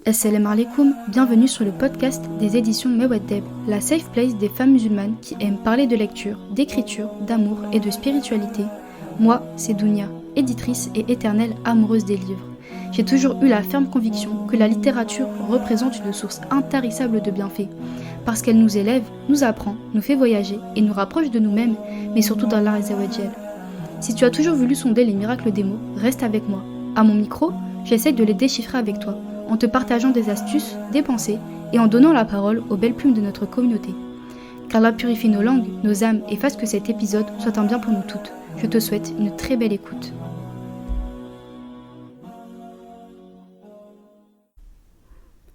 Assalamu alaikum, bienvenue sur le podcast des éditions Mewaddeb, la safe place des femmes musulmanes qui aiment parler de lecture, d'écriture, d'amour et de spiritualité. Moi, c'est Dounia, éditrice et éternelle amoureuse des livres. J'ai toujours eu la ferme conviction que la littérature représente une source intarissable de bienfaits, parce qu'elle nous élève, nous apprend, nous fait voyager et nous rapproche de nous-mêmes, mais surtout d'Allah Azza wa Jal. Si tu as toujours voulu sonder les miracles des mots, reste avec moi. À mon micro, j'essaye de les déchiffrer avec toi, en te partageant des astuces, des pensées et en donnant la parole aux belles plumes de notre communauté. Qu'Allah purifie nos langues, nos âmes et fasse que cet épisode soit un bien pour nous toutes. Je te souhaite une très belle écoute.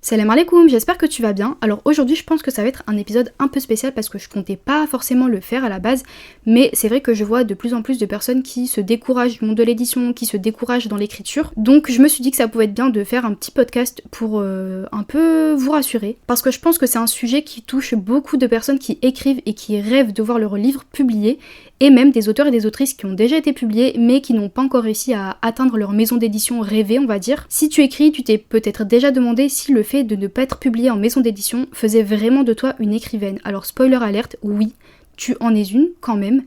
Salam alaikum, j'espère que tu vas bien. Alors aujourd'hui je pense que ça va être un épisode un peu spécial parce que je comptais pas forcément le faire à la base, mais c'est vrai que je vois de plus en plus de personnes qui se découragent du monde de l'édition, qui se découragent dans l'écriture. Donc je me suis dit que ça pouvait être bien de faire un petit podcast pour un peu vous rassurer, parce que je pense que c'est un sujet qui touche beaucoup de personnes qui écrivent et qui rêvent de voir leur livre publié, et même des auteurs et des autrices qui ont déjà été publiés mais qui n'ont pas encore réussi à atteindre leur maison d'édition rêvée, on va dire. Si tu écris, tu t'es peut-être déjà demandé si le fait de ne pas être publié en maison d'édition faisait vraiment de toi une écrivaine. Alors spoiler alerte, oui, tu en es une quand même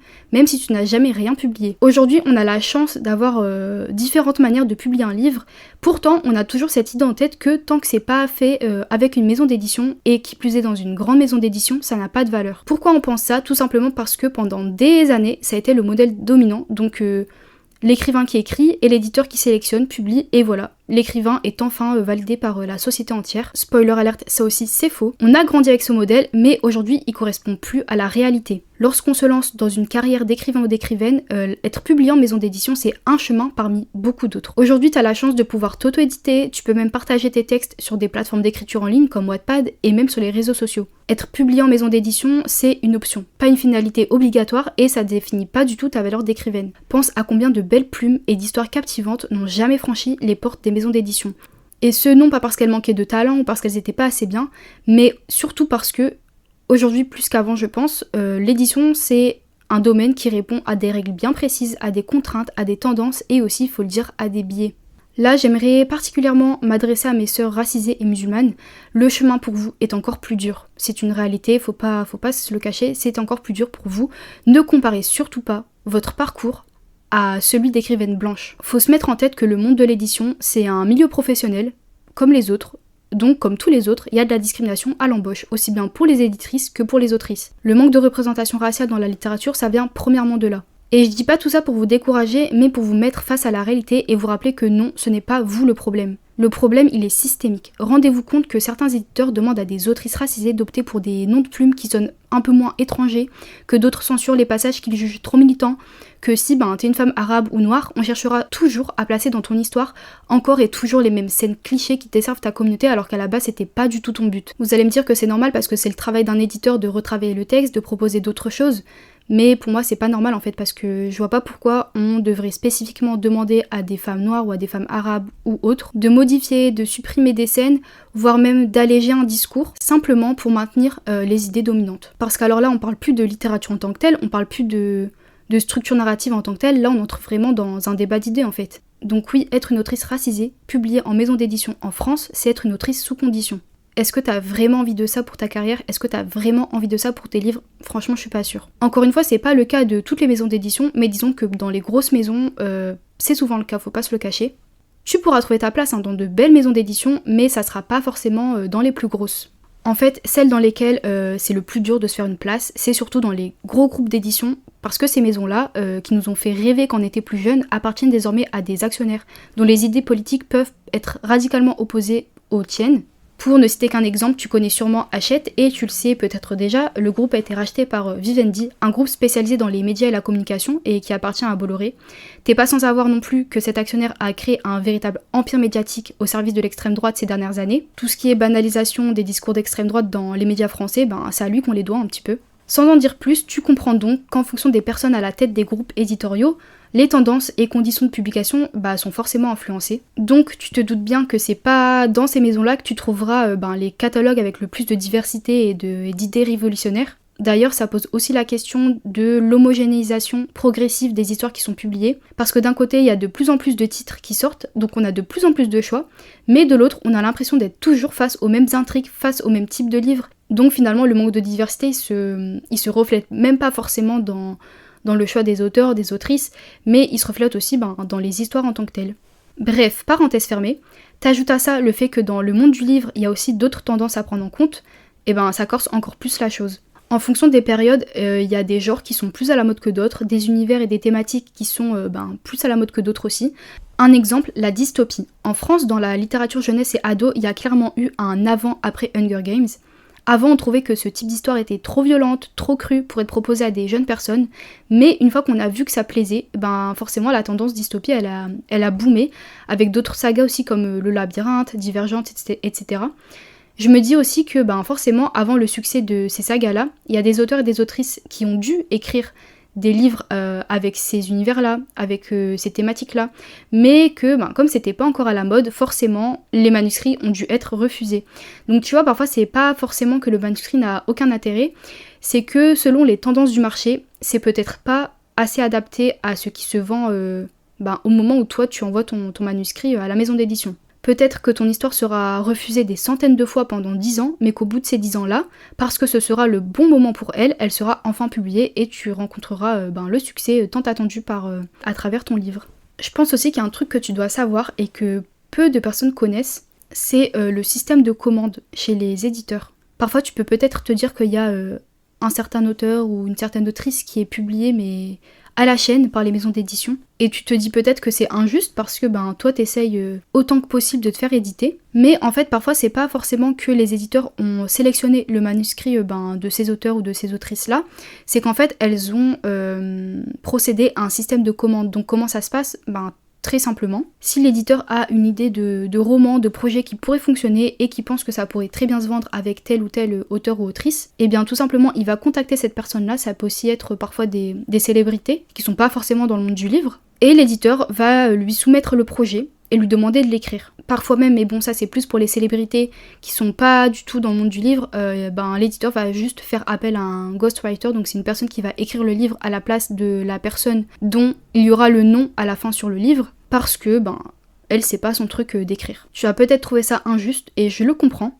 si tu n'as jamais rien publié. Aujourd'hui, on a la chance d'avoir différentes manières de publier un livre. Pourtant, on a toujours cette idée en tête que tant que c'est pas fait avec une maison d'édition, et qui plus est dans une grande maison d'édition, ça n'a pas de valeur. Pourquoi on pense ça? Tout simplement parce que pendant des années, ça a été le modèle dominant. Donc l'écrivain qui écrit et l'éditeur qui sélectionne, publie, et voilà. L'écrivain est enfin validé par la société entière. Spoiler alerte, ça aussi c'est faux. On a grandi avec ce modèle, mais aujourd'hui il correspond plus à la réalité. Lorsqu'on se lance dans une carrière d'écrivain ou d'écrivaine, être publié en maison d'édition c'est un chemin parmi beaucoup d'autres. Aujourd'hui tu as la chance de pouvoir t'auto-éditer, tu peux même partager tes textes sur des plateformes d'écriture en ligne comme Wattpad et même sur les réseaux sociaux. Être publié en maison d'édition c'est une option, pas une finalité obligatoire, et ça définit pas du tout ta valeur d'écrivaine. Pense à combien de belles plumes et d'histoires captivantes n'ont jamais franchi les portes des maisons d'édition. Et ce, non pas parce qu'elles manquaient de talent ou parce qu'elles n'étaient pas assez bien, mais surtout parce que, aujourd'hui plus qu'avant je pense, l'édition c'est un domaine qui répond à des règles bien précises, à des contraintes, à des tendances et aussi, il faut le dire, à des biais. Là, j'aimerais particulièrement m'adresser à mes sœurs racisées et musulmanes. Le chemin pour vous est encore plus dur. C'est une réalité, faut pas se le cacher, c'est encore plus dur pour vous. Ne comparez surtout pas votre parcours à celui d'écrivaine blanche. Faut se mettre en tête que le monde de l'édition, c'est un milieu professionnel, comme les autres. Donc, comme tous les autres, il y a de la discrimination à l'embauche, aussi bien pour les éditrices que pour les autrices. Le manque de représentation raciale dans la littérature, ça vient premièrement de là. Et je dis pas tout ça pour vous décourager, mais pour vous mettre face à la réalité et vous rappeler que non, ce n'est pas vous le problème. Le problème, il est systémique. Rendez-vous compte que certains éditeurs demandent à des autrices racisées d'opter pour des noms de plumes qui sonnent un peu moins étrangers, que d'autres censurent les passages qu'ils jugent trop militants, que si t'es une femme arabe ou noire, on cherchera toujours à placer dans ton histoire encore et toujours les mêmes scènes clichés qui desservent ta communauté alors qu'à la base c'était pas du tout ton but. Vous allez me dire que c'est normal parce que c'est le travail d'un éditeur de retravailler le texte, de proposer d'autres choses, mais pour moi c'est pas normal en fait, parce que je vois pas pourquoi on devrait spécifiquement demander à des femmes noires ou à des femmes arabes ou autres de modifier, de supprimer des scènes, voire même d'alléger un discours, simplement pour maintenir les idées dominantes. Parce qu'alors là on parle plus de littérature en tant que telle, on parle plus de structure narrative en tant que telle, là on entre vraiment dans un débat d'idées en fait. Donc oui, être une autrice racisée, publiée en maison d'édition en France, c'est être une autrice sous condition. Est-ce que t'as vraiment envie de ça pour ta carrière? Est-ce que t'as vraiment envie de ça pour tes livres? Franchement, je suis pas sûre. Encore une fois, c'est pas le cas de toutes les maisons d'édition, mais disons que dans les grosses maisons, c'est souvent le cas, faut pas se le cacher. Tu pourras trouver ta place dans de belles maisons d'édition, mais ça sera pas forcément dans les plus grosses. En fait, celles dans lesquelles c'est le plus dur de se faire une place, c'est surtout dans les gros groupes d'édition, parce que ces maisons-là, qui nous ont fait rêver quand on était plus jeunes, appartiennent désormais à des actionnaires, dont les idées politiques peuvent être radicalement opposées aux tiennes. Pour ne citer qu'un exemple, tu connais sûrement Hachette, et tu le sais peut-être déjà, le groupe a été racheté par Vivendi, un groupe spécialisé dans les médias et la communication, et qui appartient à Bolloré. T'es pas sans savoir non plus que cet actionnaire a créé un véritable empire médiatique au service de l'extrême droite ces dernières années. Tout ce qui est banalisation des discours d'extrême droite dans les médias français, c'est à lui qu'on les doit un petit peu. Sans en dire plus, tu comprends donc qu'en fonction des personnes à la tête des groupes éditoriaux, les tendances et conditions de publication sont forcément influencées. Donc tu te doutes bien que c'est pas dans ces maisons-là que tu trouveras les catalogues avec le plus de diversité et d'idées révolutionnaires. D'ailleurs, ça pose aussi la question de l'homogénéisation progressive des histoires qui sont publiées, parce que d'un côté, il y a de plus en plus de titres qui sortent, donc on a de plus en plus de choix, mais de l'autre, on a l'impression d'être toujours face aux mêmes intrigues, face au même type de livres. Donc finalement, le manque de diversité, il se reflète même pas forcément dans le choix des auteurs, des autrices, mais il se reflète aussi dans les histoires en tant que telles. Bref, parenthèse fermée, t'ajoutes à ça le fait que dans le monde du livre, il y a aussi d'autres tendances à prendre en compte, et ça corse encore plus la chose. En fonction des périodes, il y a des genres qui sont plus à la mode que d'autres, des univers et des thématiques qui sont plus à la mode que d'autres aussi. Un exemple, la dystopie. En France, dans la littérature jeunesse et ado, il y a clairement eu un avant-après Hunger Games. Avant, on trouvait que ce type d'histoire était trop violente, trop crue pour être proposée à des jeunes personnes, mais une fois qu'on a vu que ça plaisait, forcément la tendance dystopie, elle a boomé, avec d'autres sagas aussi comme Le Labyrinthe, Divergente, etc. Je me dis aussi que forcément, avant le succès de ces sagas-là, il y a des auteurs et des autrices qui ont dû écrire des livres avec ces univers-là, avec ces thématiques-là, mais que comme c'était pas encore à la mode, forcément les manuscrits ont dû être refusés. Donc tu vois, parfois c'est pas forcément que le manuscrit n'a aucun intérêt, c'est que selon les tendances du marché, c'est peut-être pas assez adapté à ce qui se vend au moment où toi tu envoies ton manuscrit à la maison d'édition. Peut-être que ton histoire sera refusée des centaines de fois pendant 10 ans, mais qu'au bout de ces 10 ans-là, parce que ce sera le bon moment pour elle, elle sera enfin publiée et tu rencontreras le succès tant attendu à travers ton livre. Je pense aussi qu'il y a un truc que tu dois savoir et que peu de personnes connaissent, c'est le système de commande chez les éditeurs. Parfois tu peux peut-être te dire qu'il y a un certain auteur ou une certaine autrice qui est publiée mais à la chaîne par les maisons d'édition. Et tu te dis peut-être que c'est injuste parce que toi t'essayes autant que possible de te faire éditer. Mais en fait parfois c'est pas forcément que les éditeurs ont sélectionné le manuscrit de ces auteurs ou de ces autrices là. C'est qu'en fait elles ont procédé à un système de commande. Donc comment ça se passe ? Très simplement, si l'éditeur a une idée de roman, de projet qui pourrait fonctionner et qui pense que ça pourrait très bien se vendre avec tel ou tel auteur ou autrice, et bien tout simplement il va contacter cette personne-là, ça peut aussi être parfois des célébrités qui sont pas forcément dans le monde du livre, et l'éditeur va lui soumettre le projet et lui demander de l'écrire. Parfois même, mais ça c'est plus pour les célébrités qui sont pas du tout dans le monde du livre, l'éditeur va juste faire appel à un ghostwriter, donc c'est une personne qui va écrire le livre à la place de la personne dont il y aura le nom à la fin sur le livre, parce que elle c'est pas son truc d'écrire. Tu vas peut-être trouver ça injuste, et je le comprends,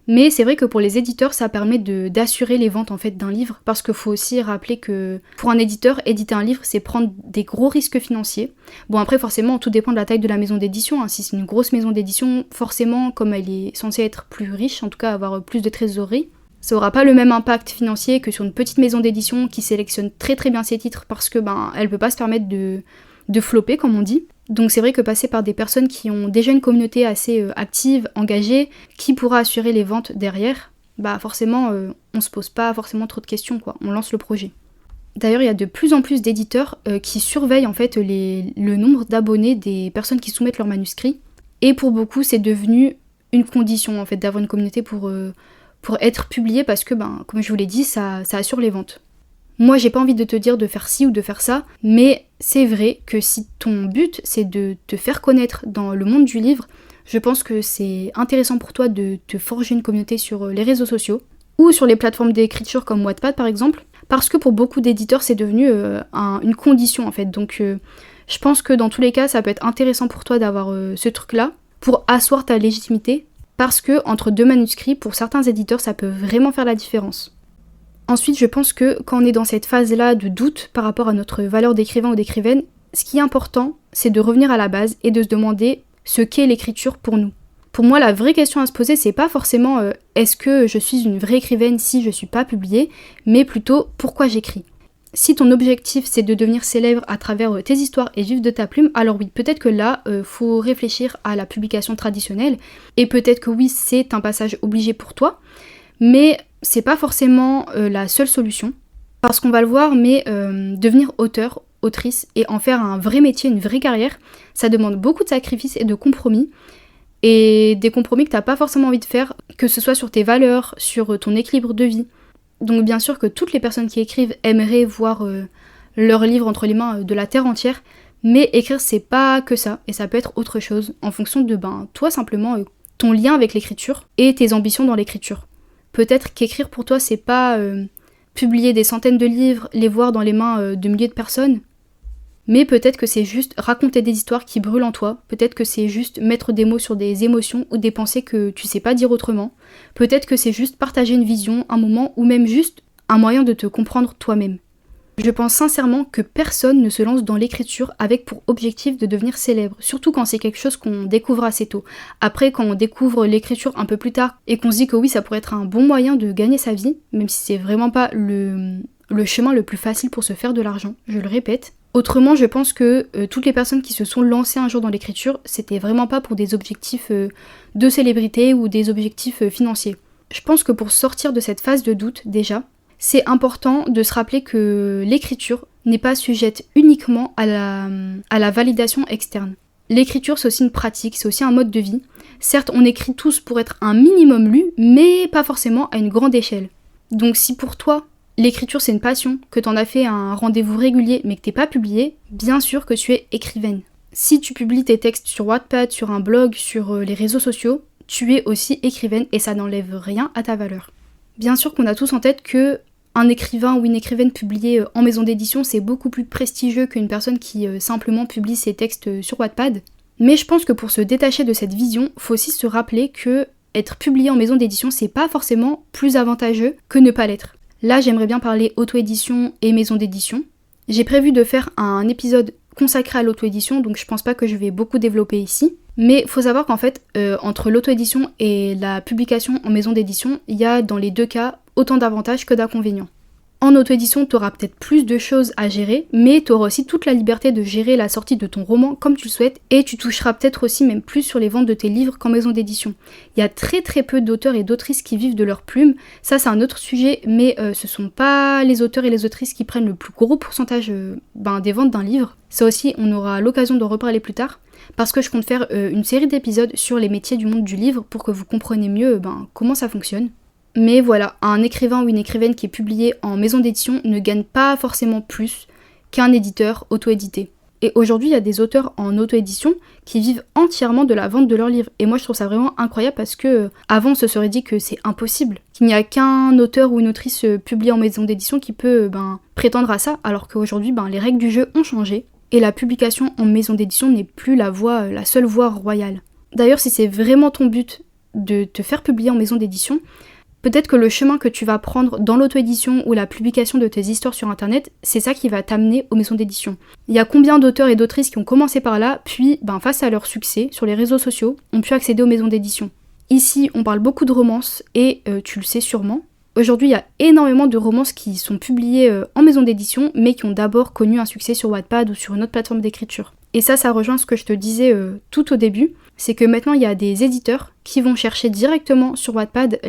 mais c'est vrai que pour les éditeurs ça permet d'assurer les ventes en fait d'un livre, parce qu'il faut aussi rappeler que pour un éditeur, éditer un livre c'est prendre des gros risques financiers. Bon après forcément tout dépend de la taille de la maison d'édition, si c'est une grosse maison d'édition, forcément comme elle est censée être plus riche, en tout cas avoir plus de trésorerie, ça aura pas le même impact financier que sur une petite maison d'édition qui sélectionne très très bien ses titres parce que elle peut pas se permettre de flopper comme on dit. Donc c'est vrai que passer par des personnes qui ont déjà une communauté assez active, engagée, qui pourra assurer les ventes derrière, forcément on se pose pas forcément trop de questions quoi, on lance le projet. D'ailleurs il y a de plus en plus d'éditeurs qui surveillent en fait le nombre d'abonnés des personnes qui soumettent leurs manuscrits, et pour beaucoup c'est devenu une condition en fait d'avoir une communauté pour être publié parce que comme je vous l'ai dit ça assure les ventes. Moi, j'ai pas envie de te dire de faire ci ou de faire ça, mais c'est vrai que si ton but, c'est de te faire connaître dans le monde du livre, je pense que c'est intéressant pour toi de te forger une communauté sur les réseaux sociaux ou sur les plateformes d'écriture comme Wattpad par exemple, parce que pour beaucoup d'éditeurs, c'est devenu une condition en fait. Donc, je pense que dans tous les cas, ça peut être intéressant pour toi d'avoir ce truc-là pour asseoir ta légitimité, parce que entre deux manuscrits, pour certains éditeurs, ça peut vraiment faire la différence. Ensuite, je pense que quand on est dans cette phase-là de doute par rapport à notre valeur d'écrivain ou d'écrivaine, ce qui est important, c'est de revenir à la base et de se demander ce qu'est l'écriture pour nous. Pour moi, la vraie question à se poser, c'est pas forcément est-ce que je suis une vraie écrivaine si je suis pas publiée, mais plutôt pourquoi j'écris. Si ton objectif c'est de devenir célèbre à travers tes histoires et vivre de ta plume, alors oui, peut-être que là, faut réfléchir à la publication traditionnelle, et peut-être que oui, c'est un passage obligé pour toi, mais c'est pas forcément la seule solution, parce qu'on va le voir, mais devenir auteur, autrice et en faire un vrai métier, une vraie carrière, ça demande beaucoup de sacrifices et de compromis, et des compromis que t'as pas forcément envie de faire, que ce soit sur tes valeurs, sur ton équilibre de vie. Donc bien sûr que toutes les personnes qui écrivent aimeraient voir leur livre entre les mains de la terre entière, mais écrire c'est pas que ça, et ça peut être autre chose, en fonction de toi simplement, ton lien avec l'écriture et tes ambitions dans l'écriture. Peut-être qu'écrire pour toi c'est pas publier des centaines de livres, les voir dans les mains de milliers de personnes. Mais peut-être que c'est juste raconter des histoires qui brûlent en toi, peut-être que c'est juste mettre des mots sur des émotions ou des pensées que tu sais pas dire autrement, peut-être que c'est juste partager une vision, un moment ou même juste un moyen de te comprendre toi-même. Je pense sincèrement que personne ne se lance dans l'écriture avec pour objectif de devenir célèbre, surtout quand c'est quelque chose qu'on découvre assez tôt. Après, quand on découvre l'écriture un peu plus tard et qu'on se dit que oui, ça pourrait être un bon moyen de gagner sa vie, même si c'est vraiment pas le chemin le plus facile pour se faire de l'argent, je le répète. Autrement, je pense que toutes les personnes qui se sont lancées un jour dans l'écriture, c'était vraiment pas pour des objectifs de célébrité ou des objectifs financiers. Je pense que pour sortir de cette phase de doute, déjà, c'est important de se rappeler que l'écriture n'est pas sujette uniquement à la validation externe. L'écriture, c'est aussi une pratique, c'est aussi un mode de vie. Certes, on écrit tous pour être un minimum lu, mais pas forcément à une grande échelle. Donc si pour toi, l'écriture c'est une passion, que t'en as fait un rendez-vous régulier mais que t'es pas publié, bien sûr que tu es écrivaine. Si tu publies tes textes sur Wattpad, sur un blog, sur les réseaux sociaux, tu es aussi écrivaine et ça n'enlève rien à ta valeur. Bien sûr qu'on a tous en tête que un écrivain ou une écrivaine publié en maison d'édition, c'est beaucoup plus prestigieux qu'une personne qui simplement publie ses textes sur Wattpad. Mais je pense que pour se détacher de cette vision, faut aussi se rappeler que être publié en maison d'édition, c'est pas forcément plus avantageux que ne pas l'être. Là, j'aimerais bien parler auto-édition et maison d'édition. J'ai prévu de faire un épisode consacré à l'auto-édition, donc je pense pas que je vais beaucoup développer ici. Mais faut savoir qu'en fait, entre l'auto-édition et la publication en maison d'édition, il y a dans les deux cas autant d'avantages que d'inconvénients. En auto-édition, tu auras peut-être plus de choses à gérer, mais tu auras aussi toute la liberté de gérer la sortie de ton roman comme tu le souhaites, et tu toucheras peut-être aussi même plus sur les ventes de tes livres qu'en maison d'édition. Il y a très très peu d'auteurs et d'autrices qui vivent de leur plume, ça c'est un autre sujet, mais ce sont pas les auteurs et les autrices qui prennent le plus gros pourcentage des ventes d'un livre. Ça aussi, on aura l'occasion d'en reparler plus tard, parce que je compte faire une série d'épisodes sur les métiers du monde du livre pour que vous compreniez mieux comment ça fonctionne. Mais voilà, un écrivain ou une écrivaine qui est publié en maison d'édition ne gagne pas forcément plus qu'un éditeur auto-édité. Et aujourd'hui, il y a des auteurs en auto-édition qui vivent entièrement de la vente de leurs livres. Et moi, je trouve ça vraiment incroyable parce que avant, on se serait dit que c'est impossible, qu'il n'y a qu'un auteur ou une autrice publiée en maison d'édition qui peut prétendre à ça, alors qu'aujourd'hui, les règles du jeu ont changé. Et la publication en maison d'édition n'est plus la seule voie royale. D'ailleurs, si c'est vraiment ton but de te faire publier en maison d'édition, peut-être que le chemin que tu vas prendre dans l'auto-édition ou la publication de tes histoires sur internet, c'est ça qui va t'amener aux maisons d'édition. Il y a combien d'auteurs et d'autrices qui ont commencé par là, puis face à leur succès sur les réseaux sociaux, ont pu accéder aux maisons d'édition. Ici, on parle beaucoup de romances et tu le sais sûrement. Aujourd'hui, il y a énormément de romances qui sont publiées en maison d'édition, mais qui ont d'abord connu un succès sur Wattpad ou sur une autre plateforme d'écriture. Et ça rejoint ce que je te disais tout au début, c'est que maintenant il y a des éditeurs qui vont chercher directement sur Wattpad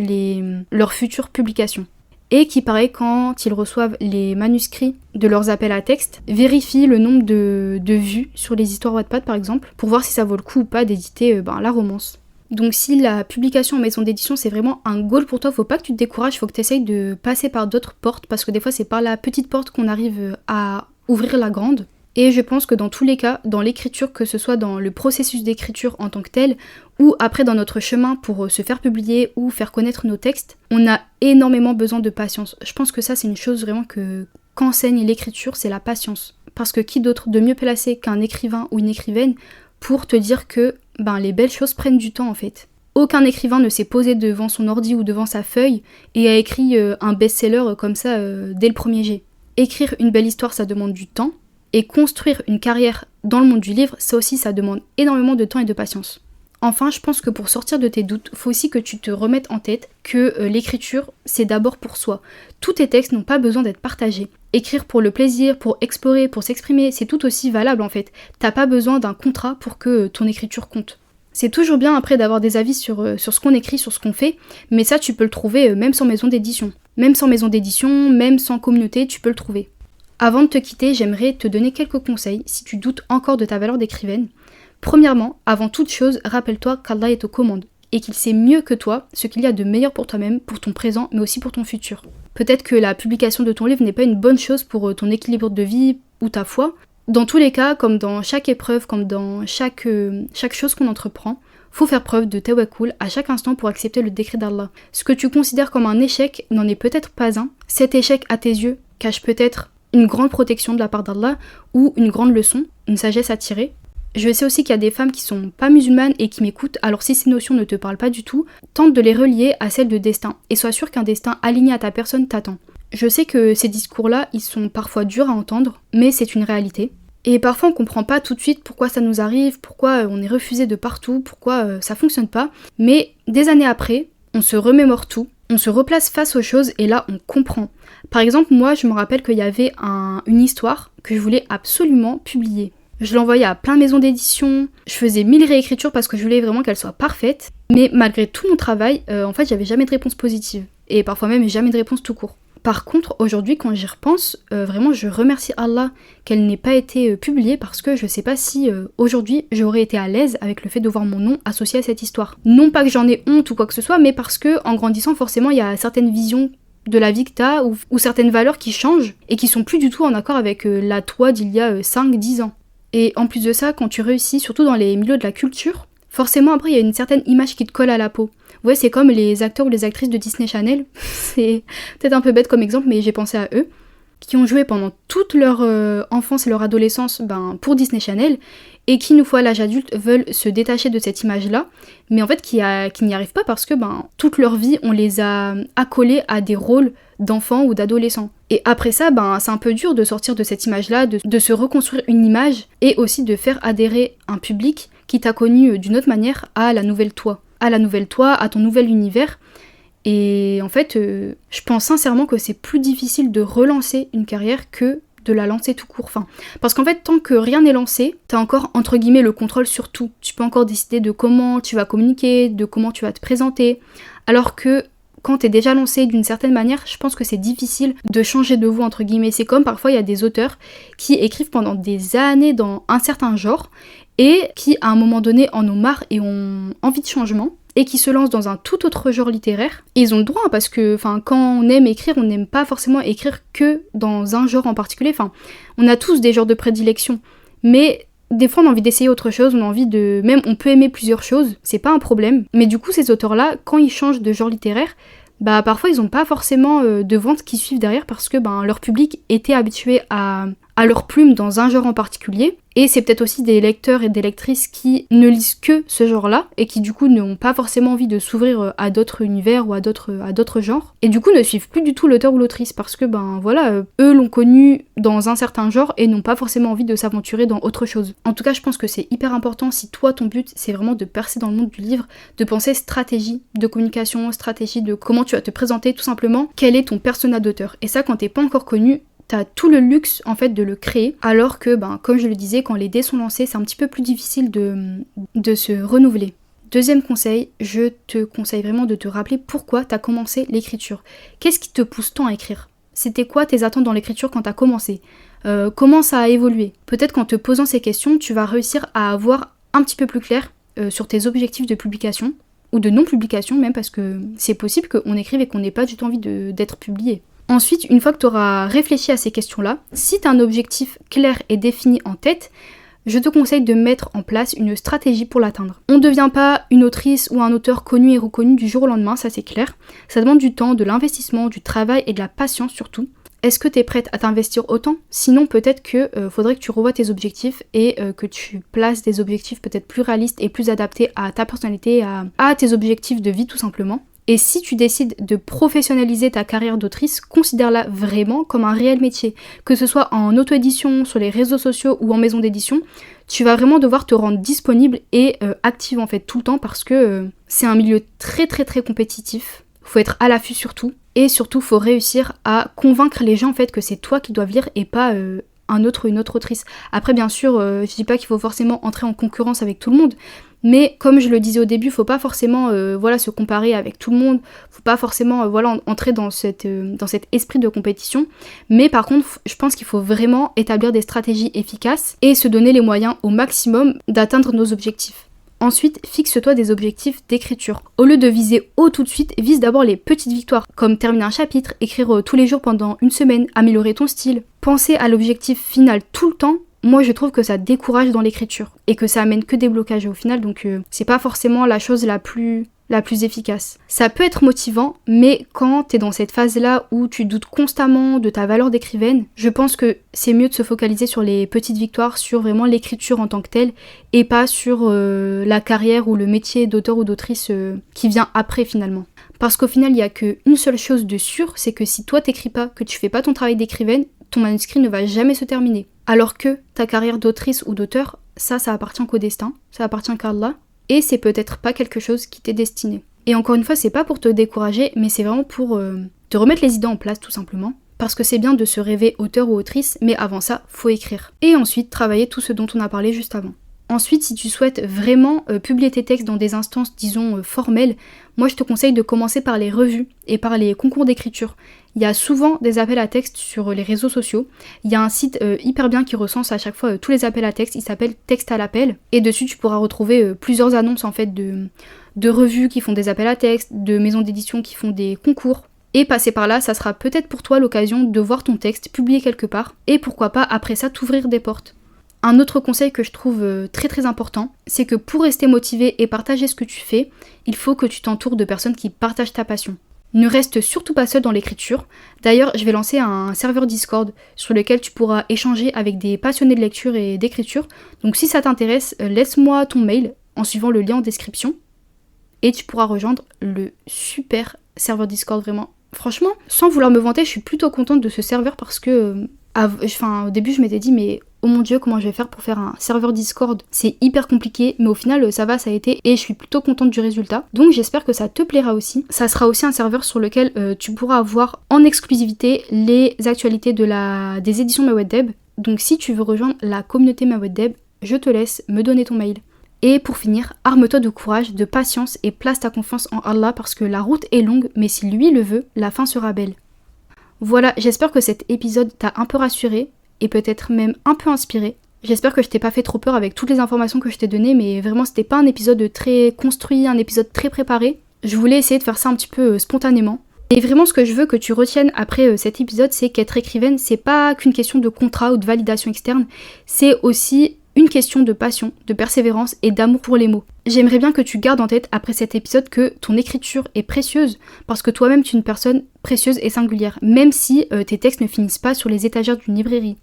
leurs futures publications. Et qui, pareil, quand ils reçoivent les manuscrits de leurs appels à texte, vérifient le nombre de vues sur les histoires Wattpad par exemple, pour voir si ça vaut le coup ou pas d'éditer la romance. Donc si la publication en maison d'édition c'est vraiment un goal pour toi, faut pas que tu te décourages, faut que tu essayes de passer par d'autres portes, parce que des fois c'est par la petite porte qu'on arrive à ouvrir la grande. Et je pense que dans tous les cas, dans l'écriture, que ce soit dans le processus d'écriture en tant que tel, ou après dans notre chemin pour se faire publier ou faire connaître nos textes, on a énormément besoin de patience. Je pense que ça c'est une chose vraiment qu'enseigne l'écriture, c'est la patience. Parce que qui d'autre de mieux placé qu'un écrivain ou une écrivaine pour te dire que les belles choses prennent du temps en fait. Aucun écrivain ne s'est posé devant son ordi ou devant sa feuille et a écrit un best-seller comme ça dès le premier jet. Écrire une belle histoire, ça demande du temps. Et construire une carrière dans le monde du livre, ça aussi, ça demande énormément de temps et de patience. Enfin, je pense que pour sortir de tes doutes, faut aussi que tu te remettes en tête que l'écriture, c'est d'abord pour soi. Tous tes textes n'ont pas besoin d'être partagés. Écrire pour le plaisir, pour explorer, pour s'exprimer, c'est tout aussi valable en fait. T'as pas besoin d'un contrat pour que ton écriture compte. C'est toujours bien après d'avoir des avis sur ce qu'on écrit, sur ce qu'on fait, mais ça tu peux le trouver même sans maison d'édition. Même sans maison d'édition, même sans communauté, tu peux le trouver. Avant de te quitter, j'aimerais te donner quelques conseils si tu doutes encore de ta valeur d'écrivaine. Premièrement, avant toute chose, rappelle-toi qu'Allah est aux commandes et qu'il sait mieux que toi ce qu'il y a de meilleur pour toi-même, pour ton présent, mais aussi pour ton futur. Peut-être que la publication de ton livre n'est pas une bonne chose pour ton équilibre de vie ou ta foi. Dans tous les cas, comme dans chaque épreuve, comme dans chaque chose qu'on entreprend, Faut faire preuve de tawakkul à chaque instant pour accepter le décret d'Allah. Ce que tu considères comme un échec n'en est peut-être pas un. Cet échec à tes yeux cache peut-être une grande protection de la part d'Allah ou une grande leçon, une sagesse à tirer. Je sais aussi qu'il y a des femmes qui sont pas musulmanes et qui m'écoutent, alors si ces notions ne te parlent pas du tout, tente de les relier à celles de destin et sois sûr qu'un destin aligné à ta personne t'attend. Je sais que ces discours-là, ils sont parfois durs à entendre, mais c'est une réalité. Et parfois on comprend pas tout de suite pourquoi ça nous arrive, pourquoi on est refusé de partout, pourquoi ça fonctionne pas, mais des années après, on se remémore tout, on se replace face aux choses et là on comprend. Par exemple, moi je me rappelle qu'il y avait une histoire que je voulais absolument publier. Je l'envoyais à plein de maisons d'édition, je faisais 1000 réécritures parce que je voulais vraiment qu'elle soit parfaite, mais malgré tout mon travail, en fait j'avais jamais de réponse positive, et parfois même jamais de réponse tout court. Par contre, aujourd'hui, quand j'y repense, vraiment, je remercie Allah qu'elle n'ait pas été publiée parce que je sais pas si aujourd'hui j'aurais été à l'aise avec le fait de voir mon nom associé à cette histoire. Non pas que j'en ai honte ou quoi que ce soit, mais parce que en grandissant, forcément, il y a certaines visions de la vie que t'as ou certaines valeurs qui changent et qui sont plus du tout en accord avec la toi d'il y a 5-10 ans. Et en plus de ça, quand tu réussis, surtout dans les milieux de la culture, forcément après il y a une certaine image qui te colle à la peau. Vous voyez, c'est comme les acteurs ou les actrices de Disney Channel, c'est peut-être un peu bête comme exemple, mais j'ai pensé à eux, qui ont joué pendant toute leur enfance et leur adolescence pour Disney Channel, et qui, une fois à l'âge adulte, veulent se détacher de cette image-là, mais en fait qui n'y arrivent pas parce que toute leur vie, on les a accolés à des rôles d'enfants ou d'adolescents. Et après ça, c'est un peu dur de sortir de cette image-là, de se reconstruire une image, et aussi de faire adhérer un public qui t'a connu d'une autre manière à la nouvelle toi. À ton nouvel univers. Et en fait, je pense sincèrement que c'est plus difficile de relancer une carrière que de la lancer tout court. Parce qu'en fait, tant que rien n'est lancé, t'as encore, entre guillemets, le contrôle sur tout. Tu peux encore décider de comment tu vas communiquer, de comment tu vas te présenter. Alors que quand t'es déjà lancé d'une certaine manière, je pense que c'est difficile de changer de voix, entre guillemets. C'est comme parfois, il y a des auteurs qui écrivent pendant des années dans un certain genre et qui, à un moment donné, en ont marre et ont envie de changement, et qui se lancent dans un tout autre genre littéraire. Et ils ont le droit, parce que quand on aime écrire, on n'aime pas forcément écrire que dans un genre en particulier. On a tous des genres de prédilection, mais des fois on a envie d'essayer autre chose, on a envie de... Même on peut aimer plusieurs choses, c'est pas un problème. Mais du coup, ces auteurs-là, quand ils changent de genre littéraire, parfois ils ont pas forcément de ventes qui suivent derrière parce que leur public était habitué à leur plume dans un genre en particulier, et c'est peut-être aussi des lecteurs et des lectrices qui ne lisent que ce genre-là et qui du coup n'ont pas forcément envie de s'ouvrir à d'autres univers ou à d'autres genres, et du coup ne suivent plus du tout l'auteur ou l'autrice parce que eux l'ont connu dans un certain genre et n'ont pas forcément envie de s'aventurer dans autre chose. En tout cas, je pense que c'est hyper important, si toi ton but c'est vraiment de percer dans le monde du livre, de penser stratégie de communication, stratégie de comment tu vas te présenter, tout simplement quel est ton persona d'auteur. Et ça, quand t'es pas encore connu, t'as tout le luxe en fait de le créer, alors que comme je le disais, quand les dés sont lancés, c'est un petit peu plus difficile de se renouveler. Deuxième conseil, je te conseille vraiment de te rappeler pourquoi t'as commencé l'écriture. Qu'est-ce qui te pousse tant à écrire ? C'était quoi tes attentes dans l'écriture quand t'as commencé ? Comment ça a évolué ? Peut-être qu'en te posant ces questions, tu vas réussir à avoir un petit peu plus clair sur tes objectifs de publication, ou de non-publication même, parce que c'est possible qu'on écrive et qu'on n'ait pas du tout envie d'être publié. Ensuite, une fois que tu auras réfléchi à ces questions-là, si tu as un objectif clair et défini en tête, je te conseille de mettre en place une stratégie pour l'atteindre. On ne devient pas une autrice ou un auteur connu et reconnu du jour au lendemain, ça c'est clair. Ça demande du temps, de l'investissement, du travail et de la patience surtout. Est-ce que tu es prête à t'investir autant ? Sinon, peut-être que faudrait que tu revoies tes objectifs et que tu places des objectifs peut-être plus réalistes et plus adaptés à ta personnalité, à tes objectifs de vie tout simplement. Et si tu décides de professionnaliser ta carrière d'autrice, considère-la vraiment comme un réel métier. Que ce soit en auto-édition, sur les réseaux sociaux ou en maison d'édition, tu vas vraiment devoir te rendre disponible et active en fait tout le temps parce que c'est un milieu très très très compétitif. Faut être à l'affût surtout. Et surtout, faut réussir à convaincre les gens en fait que c'est toi qui dois lire et pas un autre ou une autre autrice. Après bien sûr, je dis pas qu'il faut forcément entrer en concurrence avec tout le monde, mais comme je le disais au début, faut pas forcément se comparer avec tout le monde, faut pas forcément entrer dans cet esprit de compétition, mais par contre je pense qu'il faut vraiment établir des stratégies efficaces et se donner les moyens au maximum d'atteindre nos objectifs. Ensuite, fixe-toi des objectifs d'écriture. Au lieu de viser haut tout de suite, vise d'abord les petites victoires, comme terminer un chapitre, écrire tous les jours pendant une semaine, améliorer ton style. Penser à l'objectif final tout le temps, moi je trouve que ça décourage dans l'écriture et que ça amène que des blocages au final, donc c'est pas forcément la chose la plus efficace. Ça peut être motivant, mais quand t'es dans cette phase-là où tu doutes constamment de ta valeur d'écrivaine, je pense que c'est mieux de se focaliser sur les petites victoires, sur vraiment l'écriture en tant que telle, et pas sur la carrière ou le métier d'auteur ou d'autrice qui vient après finalement. Parce qu'au final, il n'y a qu'une seule chose de sûr, c'est que si toi t'écris pas, que tu fais pas ton travail d'écrivaine, ton manuscrit ne va jamais se terminer. Alors que ta carrière d'autrice ou d'auteur, ça appartient qu'au destin, ça appartient qu'à Allah, et c'est peut-être pas quelque chose qui t'est destiné. Et encore une fois, c'est pas pour te décourager, mais c'est vraiment pour te remettre les idées en place tout simplement. Parce que c'est bien de se rêver auteur ou autrice, mais avant ça, faut écrire. Et ensuite, travailler tout ce dont on a parlé juste avant. Ensuite, si tu souhaites vraiment publier tes textes dans des instances, disons, formelles, moi je te conseille de commencer par les revues et par les concours d'écriture. Il y a souvent des appels à texte sur les réseaux sociaux. Il y a un site hyper bien qui recense à chaque fois tous les appels à texte, il s'appelle Texte à l'appel. Et dessus, tu pourras retrouver plusieurs annonces en fait de revues qui font des appels à texte, de maisons d'édition qui font des concours. Et passer par là, ça sera peut-être pour toi l'occasion de voir ton texte publié quelque part, et pourquoi pas après ça t'ouvrir des portes. Un autre conseil que je trouve très très important, c'est que pour rester motivé et partager ce que tu fais, il faut que tu t'entoures de personnes qui partagent ta passion. Ne reste surtout pas seul dans l'écriture. D'ailleurs, je vais lancer un serveur Discord sur lequel tu pourras échanger avec des passionnés de lecture et d'écriture. Donc si ça t'intéresse, laisse-moi ton mail en suivant le lien en description et tu pourras rejoindre le super serveur Discord vraiment. Franchement, sans vouloir me vanter, je suis plutôt contente de ce serveur parce que au début je m'étais dit mais oh mon dieu comment je vais faire pour faire un serveur Discord, c'est hyper compliqué, mais au final ça a été et je suis plutôt contente du résultat, donc j'espère que ça te plaira aussi. Ça sera aussi un serveur sur lequel tu pourras avoir en exclusivité les actualités des éditions Mawaddeb, donc si tu veux rejoindre la communauté Mawaddeb, je te laisse me donner ton mail. Et pour finir, arme-toi de courage, de patience et place ta confiance en Allah parce que la route est longue, mais si lui le veut, la fin sera belle. Voilà, j'espère que cet épisode t'a un peu rassuré et peut-être même un peu inspiré. J'espère que je t'ai pas fait trop peur avec toutes les informations que je t'ai données, mais vraiment c'était pas un épisode très construit, un épisode très préparé. Je voulais essayer de faire ça un petit peu spontanément. Et vraiment ce que je veux que tu retiennes après cet épisode, c'est qu'être écrivaine, c'est pas qu'une question de contrat ou de validation externe, c'est aussi une question de passion, de persévérance et d'amour pour les mots. J'aimerais bien que tu gardes en tête après cet épisode que ton écriture est précieuse parce que toi-même tu es une personne précieuse et singulière, même si tes textes ne finissent pas sur les étagères d'une librairie.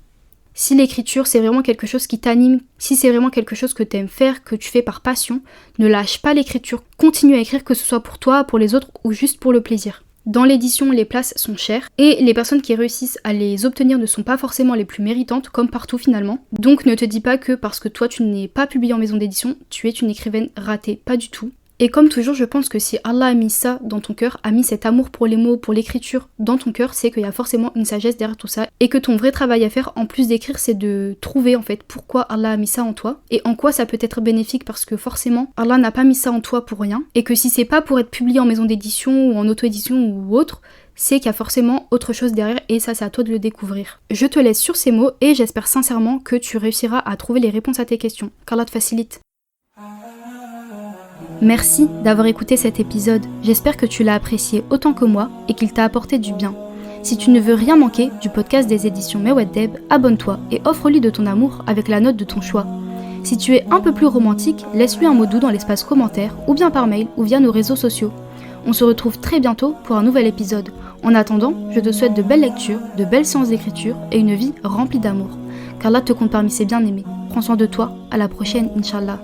Si l'écriture c'est vraiment quelque chose qui t'anime, si c'est vraiment quelque chose que t'aimes faire, que tu fais par passion, ne lâche pas l'écriture, continue à écrire que ce soit pour toi, pour les autres ou juste pour le plaisir. Dans l'édition, les places sont chères et les personnes qui réussissent à les obtenir ne sont pas forcément les plus méritantes, comme partout finalement. Donc ne te dis pas que parce que toi tu n'es pas publié en maison d'édition, tu es une écrivaine ratée, pas du tout. Et comme toujours, je pense que si Allah a mis ça dans ton cœur, a mis cet amour pour les mots, pour l'écriture dans ton cœur, c'est qu'il y a forcément une sagesse derrière tout ça et que ton vrai travail à faire, en plus d'écrire, c'est de trouver en fait pourquoi Allah a mis ça en toi et en quoi ça peut être bénéfique parce que forcément, Allah n'a pas mis ça en toi pour rien et que si c'est pas pour être publié en maison d'édition ou en auto-édition ou autre, c'est qu'il y a forcément autre chose derrière et ça c'est à toi de le découvrir. Je te laisse sur ces mots et j'espère sincèrement que tu réussiras à trouver les réponses à tes questions. Qu'Allah te facilite. Merci d'avoir écouté cet épisode, j'espère que tu l'as apprécié autant que moi et qu'il t'a apporté du bien. Si tu ne veux rien manquer du podcast des éditions Mawaddeb, abonne-toi et offre-lui de ton amour avec la note de ton choix. Si tu es un peu plus romantique, laisse-lui un mot doux dans l'espace commentaire ou bien par mail ou via nos réseaux sociaux. On se retrouve très bientôt pour un nouvel épisode. En attendant, je te souhaite de belles lectures, de belles séances d'écriture et une vie remplie d'amour. Qu'Allah te compte parmi ses bien-aimés. Prends soin de toi, à la prochaine, Inch'Allah.